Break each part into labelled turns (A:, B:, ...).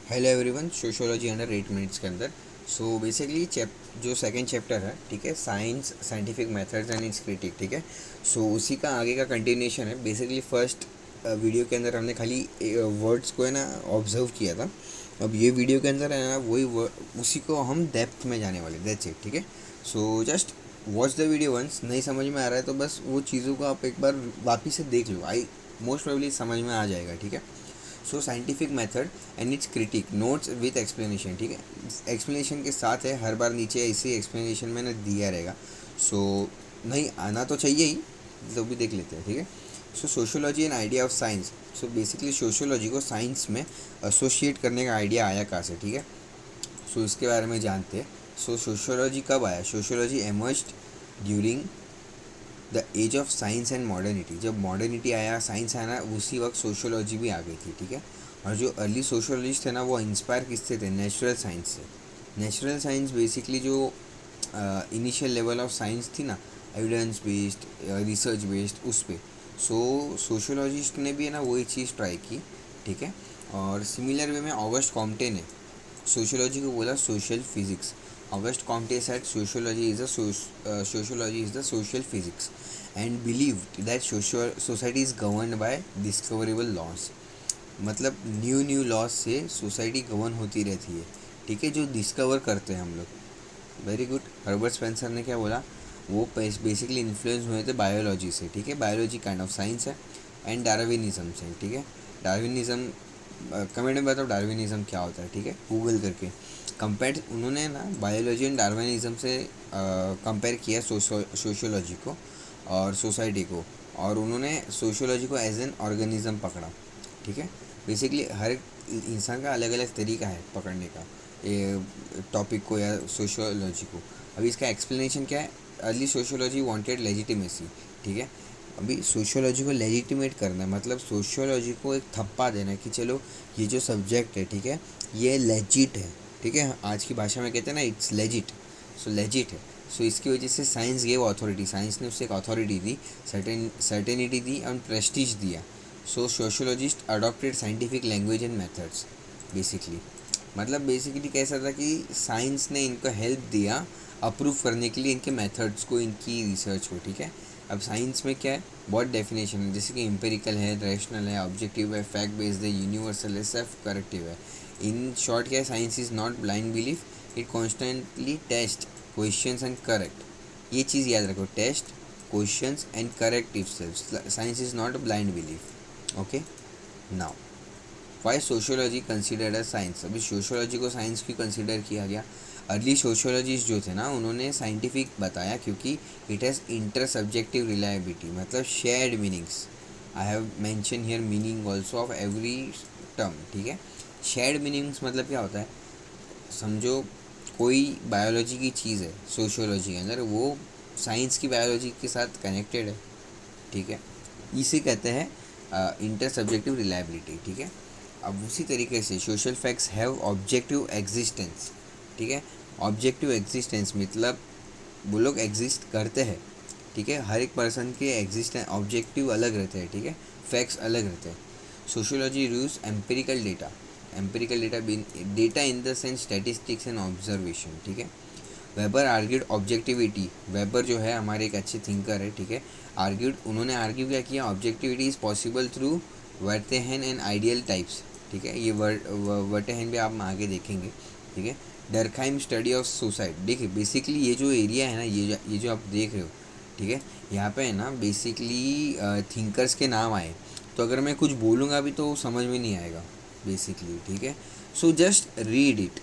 A: Hello everyone, sociology under 8 minutes के अंदर। So basically जो सेकंड चैप्टर है, ठीक है, science scientific methods and it's critic, ठीक है। सो उसी का आगे का कंटिन्यूशन है। बेसिकली फर्स्ट वीडियो के अंदर हमने खाली वर्ड्स को है ना ऑब्जर्व किया था। अब ये वीडियो के अंदर है ना वही उसी को हम डेप्थ में जाने वाले, दैट्स इट, ठीक है। So just watch the video once. नहीं समझ में आ रहा है तो बस वो चीज़ों को आप एक बार वापिस से देख लो, आई मोस्ट प्रोबेबली समझ में आ जाएगा, ठीक है। सो scientific method and it's critic, notes with explanation, ठीक है। एक्सप्लेनेशन के साथ है, हर बार नीचे इसी एक्सप्लेनेशन में ना दिया रहेगा। सो नहीं आना तो चाहिए ही, तो भी देख लेते हैं, ठीक है। So sociology and idea of science. So basically sociology को साइंस में एसोसिएट करने का आइडिया आया कहाँ से, ठीक है। सो इसके बारे में जानते हैं। सो सोशियोलॉजी कब आया? Sociology emerged during the age of science and modernity. जब मॉडर्निटी आया, साइंस आया ना, उसी वक्त सोशियोलॉजी भी आ गई थी, ठीक है। और जो अर्ली सोशियोलॉजिस्ट थे ना, वो इंस्पायर किससे थे? नेचुरल साइंस से। नेचुरल साइंस बेसिकली जो इनिशियल लेवल ऑफ साइंस थी ना, एविडेंस बेस्ड, रिसर्च बेस्ड, उस पर सो सोशियोलॉजिस्ट ने भी है ना वही चीज़ ट्राई की, ठीक है। और सिमिलर वे में ऑगस्ट कॉम्टे ने सोशियोलॉजी को बोला social physics. Auguste Comte said sociology is the social physics and believed that society is governed by discoverable laws. मतलब न्यू न्यू लॉज से सोसाइटी गवर्न होती रहती है, ठीक है, जो डिस्कवर करते हैं हम लोग। Very good. हर्बर्ट स्पेंसर ने क्या बोला? वो बेसिकली इन्फ्लुएंस हुए थे बायोलॉजी से, ठीक है। बायोलॉजी काइंड ऑफ साइंस है, एंड डार्विनिज्म से, ठीक है। डार्विनिज्म, कमेंट में बताओ डार्विनिज्म क्या होता है, ठीक है, गूगल करके। कंपेयर उन्होंने ना बायोलॉजी एंड डार्विनिज्म से कंपेयर किया सोशियोलॉजी को और सोसाइटी को, और उन्होंने सोशियोलॉजी को एज एन ऑर्गेनिज्म पकड़ा, ठीक है। बेसिकली हर इंसान का अलग अलग तरीका है पकड़ने का ये टॉपिक को या सोशियोलॉजी को। अभी इसका एक्सप्लेनेशन क्या है? अर्ली सोशियोलॉजी वांटेड लेजिटिमेसी, ठीक है। अभी सोशियोलॉजी को लेजिटिमेट करना है, मतलब सोशियोलॉजी को एक थप्पा देना है कि चलो ये जो सब्जेक्ट है, ठीक है, ये लेजिट है, ठीक है। आज की भाषा में कहते हैं ना, इट्स लेजिट। सो लेजिट है। सो इसकी वजह से साइंस गेव अथॉरिटी, साइंस ने उससे एक अथॉरिटी दी, सर्टेनिटी दी और प्रेस्टीज दिया। So sociologists adopted scientific language and methods. Basically मतलब बेसिकली कैसा था कि साइंस ने इनको हेल्प दिया अप्रूव करने के लिए इनके मेथड्स को, इनकी रिसर्च को, ठीक है। अब साइंस में क्या है, बहुत डेफिनेशन है, जैसे कि एम्पेरिकल है, रैशनल है, ऑब्जेक्टिव है, फैक्ट बेस्ड है, यूनिवर्सल है, सेल्फ करेक्टिव है। इन शॉर्ट क्या है, science is not blind belief, it constantly test questions and correct. ये चीज़ याद रखो, test questions and correct itself. Science is not blind belief, okay. Now why sociology considered as science. अभी sociology को science क्यों consider किया गया? Early sociologist जो थे ना, उन्होंने साइंटिफिक बताया क्योंकि it has intersubjective reliability, मतलब shared meanings. I have mention here meaning also of every term, ठीक है। शेयर्ड मीनिंग्स मतलब क्या होता है? समझो कोई बायोलॉजी की चीज़ है सोशियोलॉजी के अंदर, वो साइंस की बायोलॉजी के साथ कनेक्टेड है, ठीक है। इसे कहते हैं इंटर सब्जेक्टिव रिलायबिलिटी, ठीक है। अब उसी तरीके से social facts have objective existence, ठीक है। ऑब्जेक्टिव एग्जिस्टेंस मतलब वो लोग एग्जिस्ट करते हैं, ठीक है। हर एक पर्सन के एग्जिस्टेंस ऑब्जेक्टिव अलग रहते हैं, ठीक है, फैक्ट्स अलग रहते हैं। Sociology use empirical data, empirical data in the sense statistics and observation, ठीक है। वेबर आर्ग्यूड ऑब्जेक्टिविटी, वेबर जो है हमारे एक अच्छे थिंकर है, ठीक है। आर्ग्यूड, उन्होंने आर्ग्यू क्या किया? Objectivity is possible through verstehen and ideal types, ठीक है। ये वर्टेहन भी आप आगे देखेंगे, ठीक है। Durkheim study of suicide. देखिए बेसिकली ये जो एरिया है ना, ये जो आप देख रहे हो, ठीक है, यहाँ पे है ना बेसिकली थिंकर्स के नाम आए, तो अगर मैं कुछ बोलूँगा भी तो समझ में नहीं आएगा बेसिकली, ठीक है। So just read it,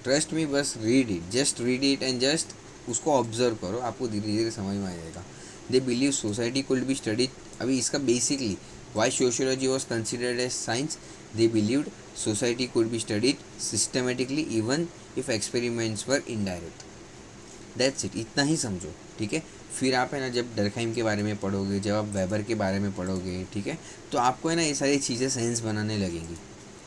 A: trust me, बस read it, just read it and just उसको ऑब्जर्व करो, आपको धीरे धीरे समझ में आ जाएगा। They believe society could be studied. अभी इसका basically why sociology was considered as science, they believed society could be studied systematically even if experiments were indirect. That's it, इतना ही समझो, ठीक है। फिर आप है ना जब डरखाइम के बारे में पढ़ोगे, जब आप वेबर के बारे में पढ़ोगे, ठीक है, तो आपको है ना ये सारी चीज़ें सेंस बनाने लगेंगी,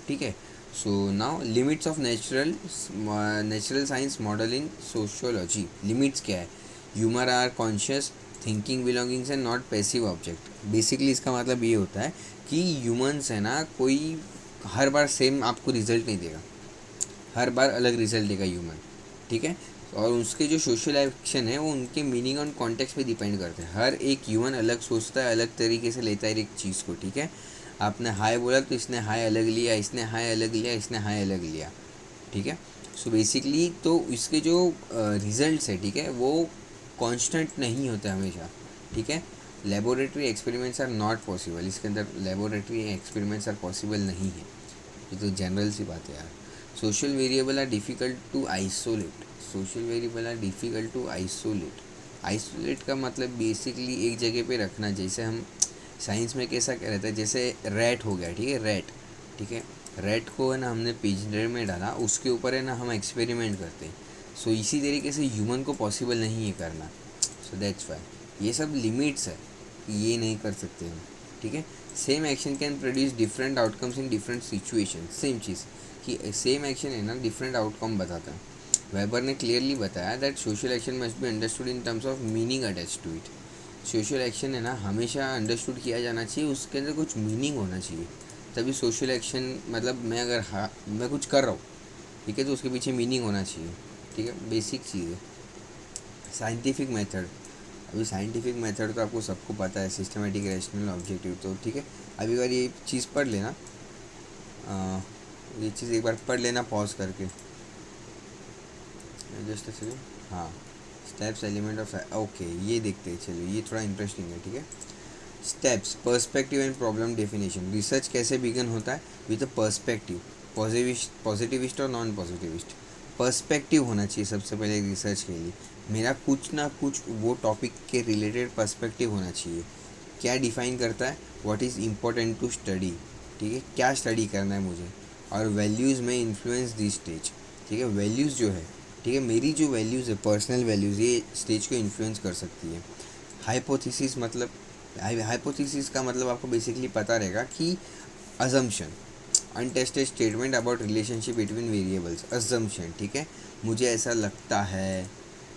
A: ठीक है। So now limits of natural science model in sociology. Limits क्या है? Humans are conscious thinking belongings and not passive object. Basically इसका मतलब ये होता है कि ह्यूमंस है ना कोई हर बार सेम आपको रिजल्ट नहीं देगा, हर बार अलग रिजल्ट देगा ह्यूमन, ठीक है। और उसके जो सोशल एक्शन है वो उनके मीनिंग और कॉन्टेक्स्ट पे डिपेंड करते हैं। हर एक ह्यूमन अलग सोचता है, अलग तरीके से लेता है एक चीज़ को, ठीक है। आपने हाय बोला तो इसने हाय अलग लिया, इसने हाय अलग लिया, इसने हाय अलग लिया, ठीक है। सो बेसिकली तो इसके जो रिजल्ट्स है, ठीक है, वो कांस्टेंट नहीं होते हमेशा, ठीक है। Laboratory experiments are not possible, इसके अंदर लेबोरेटरी एक्सपेरिमेंट्स आर पॉसिबल नहीं है, ये तो जनरल सी बात है यार। Social variable are difficult to isolate, social variable are difficult to isolate. Isolate का मतलब बेसिकली एक जगह पे रखना, जैसे हम साइंस में कैसा रहता है, जैसे रैट हो गया, ठीक है, रैट, ठीक है। रैट को है ना हमने पिंजरे में डाला, उसके ऊपर है ना हम एक्सपेरिमेंट करते हैं। सो इसी तरीके से ह्यूमन को पॉसिबल नहीं है करना, सो दैट्स वाई ये सब लिमिट्स है, ये नहीं कर सकते हम, ठीक है। Same action can produce different outcomes in different situation, same चीज़ कि सेम एक्शन है ना डिफरेंट आउटकम बताता है। वेबर ने क्लियरली बताया that social action must be understood in terms of meaning attach to it. Social action है ना हमेशा अंडरस्टूड किया जाना चाहिए, उसके अंदर कुछ मीनिंग होना चाहिए, तभी सोशल एक्शन, मतलब मैं अगर मैं कुछ कर रहा हूँ, ठीक है, तो उसके पीछे मीनिंग होना चाहिए, ठीक है, बेसिक चीज़ है। साइंटिफिक मेथड, अभी साइंटिफिक मेथड तो आपको सबको पता है, सिस्टमेटिक, रैशनल, ऑब्जेक्टिव, तो ठीक है। अभी बार ये चीज़ पढ़ लेना, ये चीज़ एक बार पढ़ लेना पॉज करके, जस्ट अ सेकंड। हाँ, स्टेप्स एलिमेंट ऑफ, ओके ये देखते हैं, चलो ये थोड़ा इंटरेस्टिंग है, ठीक है। Steps, perspective and problem definition. Research कैसे बिगन होता है, विद अ पर्सपेक्टिव, पॉजिटिविस्ट और नॉन पॉजिटिविस्ट। पर्सपेक्टिव होना चाहिए सबसे पहले रिसर्च के लिए, मेरा कुछ ना कुछ वो टॉपिक के रिलेटेड पर्सपेक्टिव होना चाहिए। क्या डिफाइन करता है, what is important to study, ठीक है, क्या स्टडी करना है मुझे। और वैल्यूज़ में इन्फ्लुएंस दिस स्टेज, ठीक है, वैल्यूज़ जो है, ठीक है, मेरी जो वैल्यूज़ है, पर्सनल वैल्यूज़, ये स्टेज को इन्फ्लुएंस कर सकती है। हाइपोथेसिस मतलब, हाइपोथेसिस का मतलब आपको बेसिकली पता रहेगा कि assumption, untested statement about relationship between variables, assumption, ठीक है, मुझे ऐसा लगता है।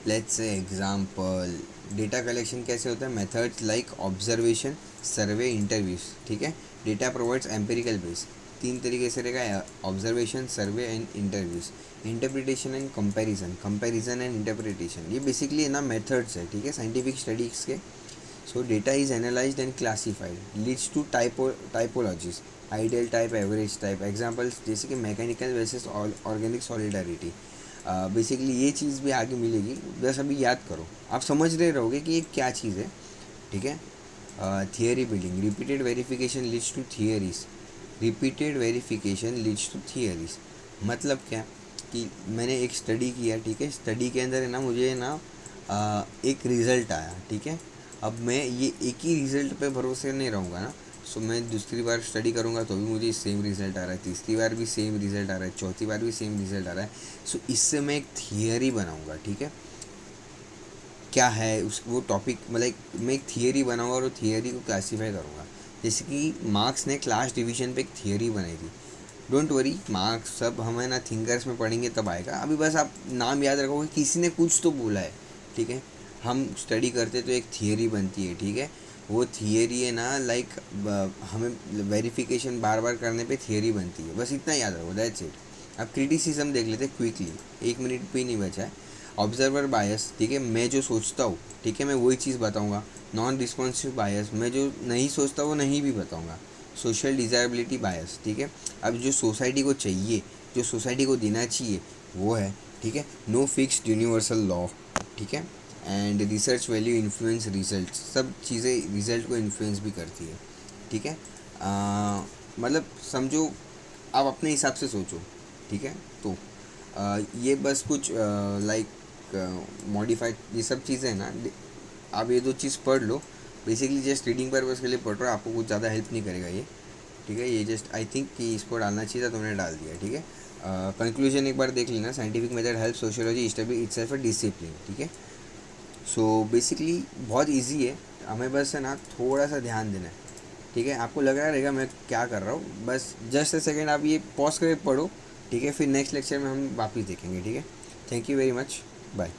A: Let's say example, data collection कैसे होता है, मेथड्स लाइक ऑब्जर्वेशन, सर्वे, इंटरव्यूज, ठीक है। डेटा प्रोवाइड्स एम्पेरिकल बेस, तीन तरीके से रहेगा, observation, survey and interviews. Interpretation and comparison, comparison and interpretation, ये बेसिकली है ना मेथड्स है, ठीक है, साइंटिफिक स्टडीज़ के। So data is analysed and classified, leads to typologies, ideal type, average type. Examples जैसे कि mechanical versus organic solidarity. Basically ये चीज़ भी आगे मिलेगी, बस अभी याद करो, आप समझ रहे रहोगे कि ये क्या चीज़ है, ठीक है। Theory building, repeated verification leads to theories, repeated verification leads to theories. मतलब क्या कि मैंने एक स्टडी किया, ठीक है, स्टडी के अंदर है ना मुझे ना एक रिज़ल्ट आया, ठीक है। अब मैं ये एक ही रिज़ल्ट पे भरोसे नहीं रहूँगा ना, सो मैं दूसरी बार स्टडी करूँगा तो भी मुझे सेम रिज़ल्ट आ रहा है, तीसरी बार भी सेम रिज़ल्ट आ रहा है, चौथी बार भी सेम रिज़ल्ट आ रहा है। सो इससे मैं एक थियरी बनाऊँगा, ठीक है, क्या है उस वो टॉपिक, मतलब मैं एक थियरी बनाऊँगा और थियरी को क्लासीफाई करूँगा। जैसे कि मार्क्स ने क्लास डिवीजन पे एक थियरी बनाई थी, डोंट वरी, मार्क्स सब हमें ना थिंकर्स में पढ़ेंगे तब आएगा, अभी बस आप नाम याद रखोगे, किसी ने कुछ तो बोला है, ठीक है। हम स्टडी करते तो एक थियरी बनती है, ठीक है, वो थियरी है ना, लाइक हमें वेरिफिकेशन बार बार करने पे थियरी बनती है, बस इतना याद रखो, दैट्स इट। अब क्रिटिसिज्म देख लेते क्विकली, 1 मिनट भी नहीं बचा है। ऑब्जर्वर बायस, ठीक है, मैं जो सोचता हूँ, ठीक है, मैं वही चीज़ बताऊँगा। नॉन रिस्पॉन्सिव बायस, मैं जो नहीं सोचता वो नहीं भी बताऊँगा। सोशल डिज़ायरेबिलिटी बायस, ठीक है, अब जो सोसाइटी को चाहिए, जो सोसाइटी को देना चाहिए वो है, ठीक है। नो फिक्स्ड यूनिवर्सल लॉ, ठीक है। And research value influence result, सब चीज़ें रिजल्ट को इन्फ्लुएंस भी करती है, ठीक है। मतलब समझो, आप अपने हिसाब से सोचो, ठीक है। तो ये बस कुछ लाइक मॉडिफाइड ये सब चीज़ें हैं ना, आप ये 2 चीज़ पढ़ लो, बेसिकली जस्ट रीडिंग पर्पज़ के लिए पढ़ रहे हो, आपको कुछ ज़्यादा हेल्प नहीं करेगा ये, ठीक है। ये जस्ट आई थिंक कि इसको डालना चाहिए था, तुमने डाल दिया, ठीक है। कंक्लूजन एक बार देख लेना, scientific method help sociology establish itself a discipline, ठीक है। सो बेसिकली बहुत इजी है, हमें बस है ना थोड़ा सा ध्यान देना है, ठीक है। आपको लग रहा रहेगा मैं क्या कर रहा हूँ, बस जस्ट अ सेकेंड आप ये पॉज करके पढ़ो, ठीक है, फिर नेक्स्ट लेक्चर में हम वापस देखेंगे, ठीक है। Thank you very much, bye.